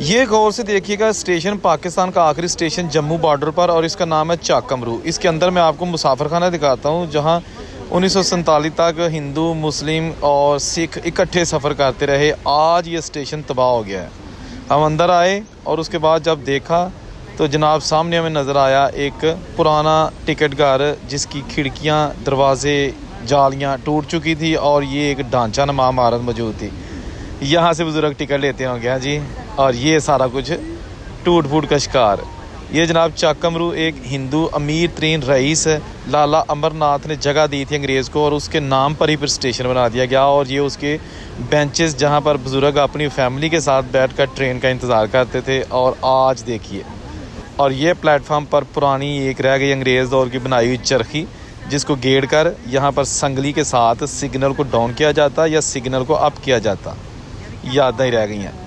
ये गौर से देखिएगा, स्टेशन पाकिस्तान का आखिरी स्टेशन जम्मू बॉर्डर पर, और इसका नाम है चाकमरू। इसके अंदर मैं आपको मुसाफिर खाना दिखाता हूँ, जहाँ 1947 तक हिंदू, मुस्लिम और सिख इकट्ठे सफ़र करते रहे। आज ये स्टेशन तबाह हो गया है। हम अंदर आए और उसके बाद जब देखा तो जनाब सामने हमें नज़र आया एक पुराना टिकट घर, जिसकी खिड़कियाँ, दरवाज़े, जालियाँ टूट चुकी थी और ये एक ढांचा नुमा इमारत मौजूद थी। यहाँ से बुजुर्ग टिकट लेते होंगे। हाँ जी, और ये सारा कुछ टूट फूट का शिकार। ये जनाब चाकमरू एक हिंदू अमीर तरीन रईस लाला अमरनाथ ने जगह दी थी अंग्रेज़ को, और उसके नाम पर ही फिर स्टेशन बना दिया गया। और ये उसके बेंचेस जहाँ पर बुजुर्ग अपनी फैमिली के साथ बैठकर ट्रेन का इंतज़ार करते थे। और आज देखिए, और ये प्लेटफार्म पर पुरानी एक रह गई अंग्रेज़ दौर की बनाई हुई चरखी, जिसको गेड़ कर यहाँ पर संगली के साथ सिग्नल को डाउन किया जाता या सिग्नल को अप किया जाता। यादें ही रह गई हैं।